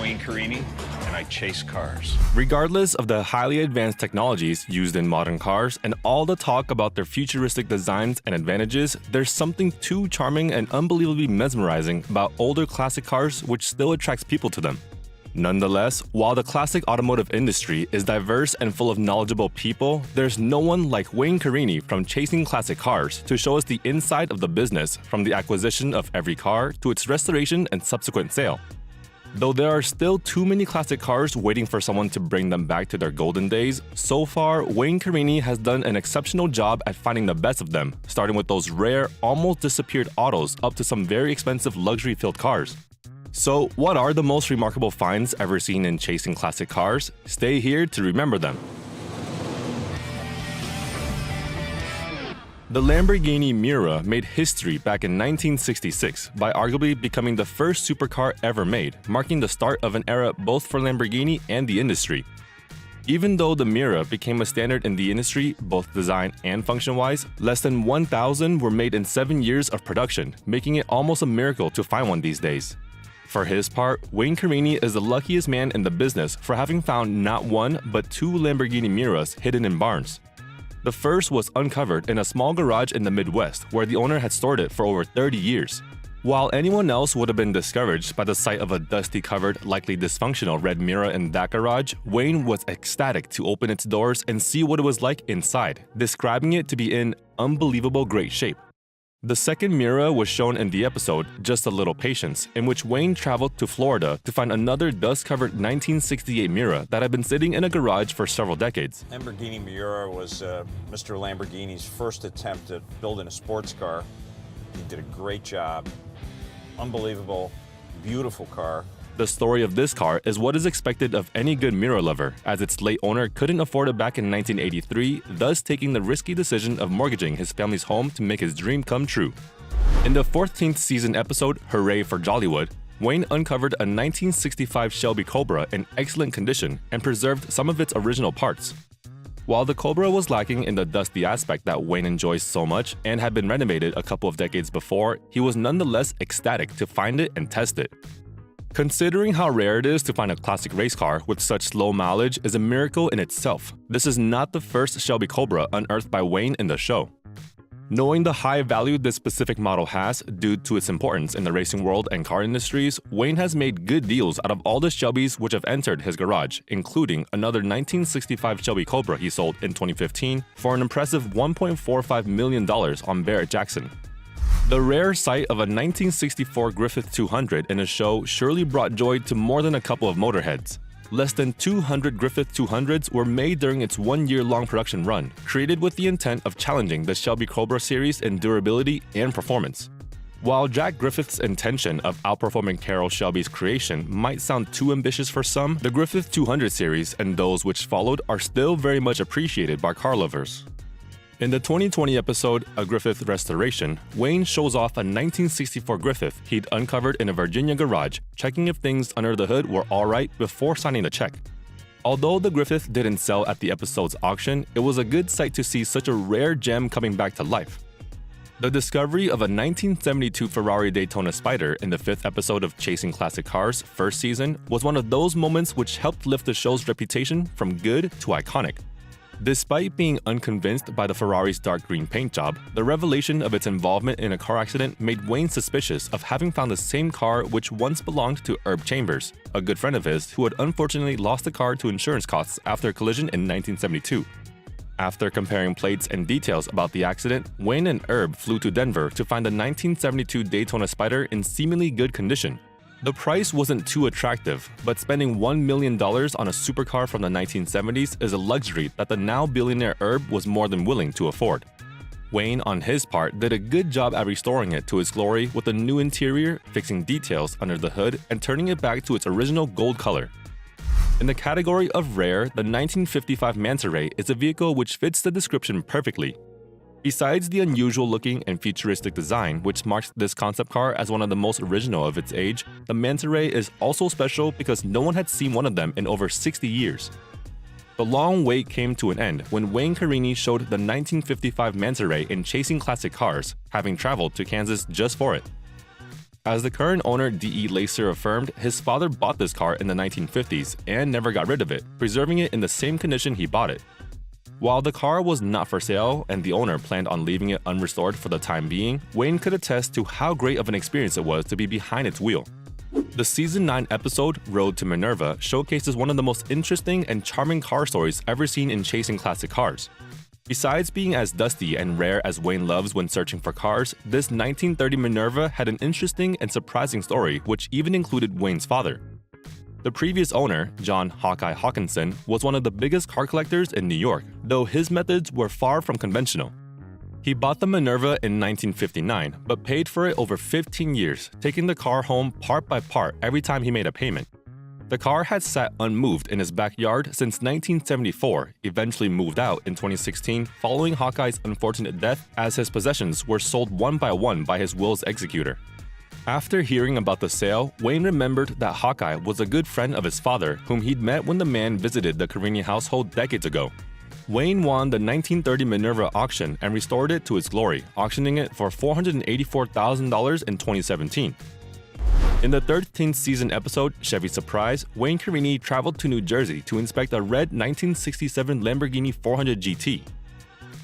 Wayne Carini, and I chase cars. Regardless of the highly advanced technologies used in modern cars and all the talk about their futuristic designs and advantages, there's something too charming and unbelievably mesmerizing about older classic cars which still attracts people to them. Nonetheless, while the classic automotive industry is diverse and full of knowledgeable people, there's no one like Wayne Carini from Chasing Classic Cars to show us the inside of the business, from the acquisition of every car to its restoration and subsequent sale. Though there are still too many classic cars waiting for someone to bring them back to their golden days, so far Wayne Carini has done an exceptional job at finding the best of them, starting with those rare, almost disappeared autos up to some very expensive luxury-filled cars. So, what are the most remarkable finds ever seen in chasing classic cars? Stay here to remember them. The Lamborghini Mira made history back in 1966 by arguably becoming the first supercar ever made, marking the start of an era both for Lamborghini and the industry. Even though the Mira became a standard in the industry, both design and function-wise, less than 1,000 were made in 7 years of production, making it almost a miracle to find one these days. For his part, Wayne Carini is the luckiest man in the business for having found not one but two Lamborghini Miras hidden in barns. The first was uncovered in a small garage in the Midwest where the owner had stored it for over 30 years. While anyone else would have been discouraged by the sight of a dusty-covered, likely dysfunctional red Mira in that garage, Wayne was ecstatic to open its doors and see what it was like inside, describing it to be in unbelievable great shape. The second Mira was shown in the episode Just a Little Patience, in which Wayne traveled to Florida to find another dust-covered 1968 Mira that had been sitting in a garage for several decades. Lamborghini Mira was Mr. Lamborghini's first attempt at building a sports car. He did a great job. Unbelievable, beautiful car. The story of this car is what is expected of any good Mira lover, as its late owner couldn't afford it back in 1983, thus taking the risky decision of mortgaging his family's home to make his dream come true. In the 14th season episode, Hooray for Jollywood, Wayne uncovered a 1965 Shelby Cobra in excellent condition and preserved some of its original parts. While the Cobra was lacking in the dusty aspect that Wayne enjoys so much and had been renovated a couple of decades before, he was nonetheless ecstatic to find it and test it. Considering how rare it is to find a classic race car with such low mileage is a miracle in itself. This is not the first Shelby Cobra unearthed by Wayne in the show. Knowing the high value this specific model has due to its importance in the racing world and car industries, Wayne has made good deals out of all the Shelbys which have entered his garage, including another 1965 Shelby Cobra he sold in 2015 for an impressive $1.45 million on Barrett-Jackson. The rare sight of a 1964 Griffith 200 in a show surely brought joy to more than a couple of motorheads. Less than 200 Griffith 200s were made during its one-year-long production run, created with the intent of challenging the Shelby Cobra series in durability and performance. While Jack Griffith's intention of outperforming Carroll Shelby's creation might sound too ambitious for some, the Griffith 200 series and those which followed are still very much appreciated by car lovers. In the 2020 episode, A Griffith Restoration, Wayne shows off a 1964 Griffith he'd uncovered in a Virginia garage, checking if things under the hood were alright before signing the check. Although the Griffith didn't sell at the episode's auction, it was a good sight to see such a rare gem coming back to life. The discovery of a 1972 Ferrari Daytona Spider in the 5th episode of Chasing Classic Cars' first season was one of those moments which helped lift the show's reputation from good to iconic. Despite being unconvinced by the Ferrari's dark green paint job, the revelation of its involvement in a car accident made Wayne suspicious of having found the same car which once belonged to Herb Chambers, a good friend of his who had unfortunately lost the car to insurance costs after a collision in 1972. After comparing plates and details about the accident, Wayne and Herb flew to Denver to find the 1972 Daytona Spider in seemingly good condition. The price wasn't too attractive, but spending $1 million on a supercar from the 1970s is a luxury that the now billionaire Herb was more than willing to afford. Wayne, on his part, did a good job at restoring it to its glory with a new interior, fixing details under the hood, and turning it back to its original gold color. In the category of rare, the 1955 Manta Ray is a vehicle which fits the description perfectly. Besides the unusual-looking and futuristic design, which marks this concept car as one of the most original of its age, the Manta Ray is also special because no one had seen one of them in over 60 years. The long wait came to an end when Wayne Carini showed the 1955 Manta Ray in Chasing Classic Cars, having traveled to Kansas just for it. As the current owner D.E. Lacer affirmed, his father bought this car in the 1950s and never got rid of it, preserving it in the same condition he bought it. While the car was not for sale and the owner planned on leaving it unrestored for the time being, Wayne could attest to how great of an experience it was to be behind its wheel. The Season 9 episode, Road to Minerva, showcases one of the most interesting and charming car stories ever seen in chasing classic cars. Besides being as dusty and rare as Wayne loves when searching for cars, this 1930 Minerva had an interesting and surprising story which even included Wayne's father. The previous owner, John Hawkeye Hawkinson, was one of the biggest car collectors in New York, though his methods were far from conventional. He bought the Minerva in 1959, but paid for it over 15 years, taking the car home part by part every time he made a payment. The car had sat unmoved in his backyard since 1974, eventually moved out in 2016 following Hawkeye's unfortunate death as his possessions were sold one by his will's executor. After hearing about the sale, Wayne remembered that Hawkeye was a good friend of his father, whom he'd met when the man visited the Carini household decades ago. Wayne won the 1930 Minerva auction and restored it to its glory, auctioning it for $484,000 in 2017. In the 13th season episode, Chevy Surprise, Wayne Carini traveled to New Jersey to inspect a red 1967 Lamborghini 400 GT.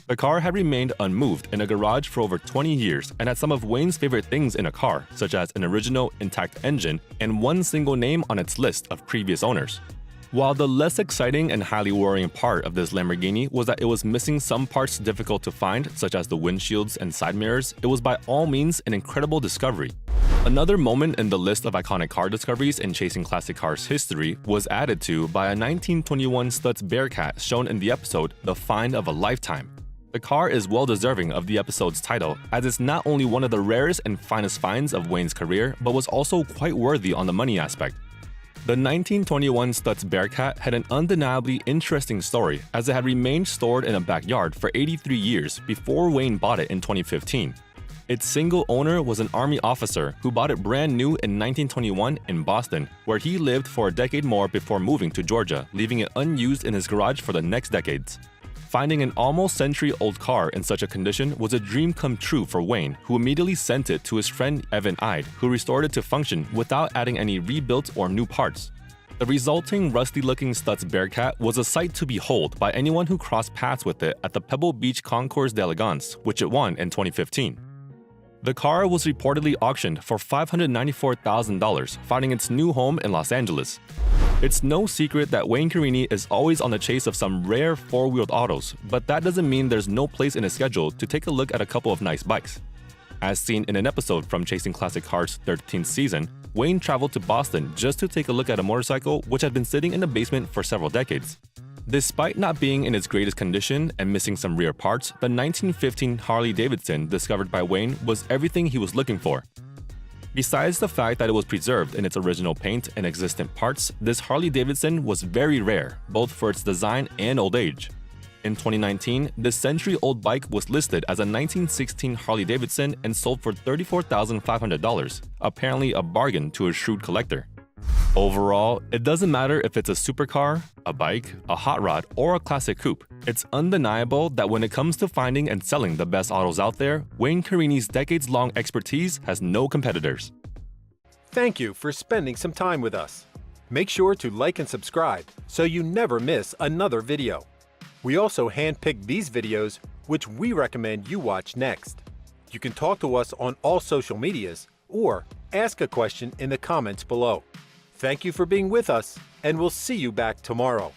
The car had remained unmoved in a garage for over 20 years and had some of Wayne's favorite things in a car, such as an original intact engine and one single name on its list of previous owners. While the less exciting and highly worrying part of this Lamborghini was that it was missing some parts difficult to find, such as the windshields and side mirrors, it was by all means an incredible discovery. Another moment in the list of iconic car discoveries in chasing classic cars history was added to by a 1921 Stutz Bearcat shown in the episode The Find of a Lifetime. The car is well deserving of the episode's title, as it's not only one of the rarest and finest finds of Wayne's career, but was also quite worthy on the money aspect. The 1921 Stutz Bearcat had an undeniably interesting story, as it had remained stored in a backyard for 83 years before Wayne bought it in 2015. Its single owner was an Army officer who bought it brand new in 1921 in Boston, where he lived for a decade more before moving to Georgia, leaving it unused in his garage for the next decades. Finding an almost century-old car in such a condition was a dream come true for Wayne, who immediately sent it to his friend Evan Ide, who restored it to function without adding any rebuilt or new parts. The resulting rusty-looking Stutz Bearcat was a sight to behold by anyone who crossed paths with it at the Pebble Beach Concours d'Elegance, which it won in 2015. The car was reportedly auctioned for $594,000, finding its new home in Los Angeles. It's no secret that Wayne Carini is always on the chase of some rare four-wheeled autos, but that doesn't mean there's no place in his schedule to take a look at a couple of nice bikes. As seen in an episode from Chasing Classic Cars' 13th season, Wayne traveled to Boston just to take a look at a motorcycle which had been sitting in the basement for several decades. Despite not being in its greatest condition and missing some rear parts, the 1915 Harley-Davidson discovered by Wayne was everything he was looking for. Besides the fact that it was preserved in its original paint and existent parts, this Harley-Davidson was very rare, both for its design and old age. In 2019, this century-old bike was listed as a 1916 Harley-Davidson and sold for $34,500, apparently a bargain to a shrewd collector. Overall, it doesn't matter if it's a supercar, a bike, a hot rod, or a classic coupe. It's undeniable that when it comes to finding and selling the best autos out there, Wayne Carini's decades-long expertise has no competitors. Thank you for spending some time with us. Make sure to like and subscribe so you never miss another video. We also handpick these videos which we recommend you watch next. You can talk to us on all social medias or ask a question in the comments below. Thank you for being with us, and we'll see you back tomorrow.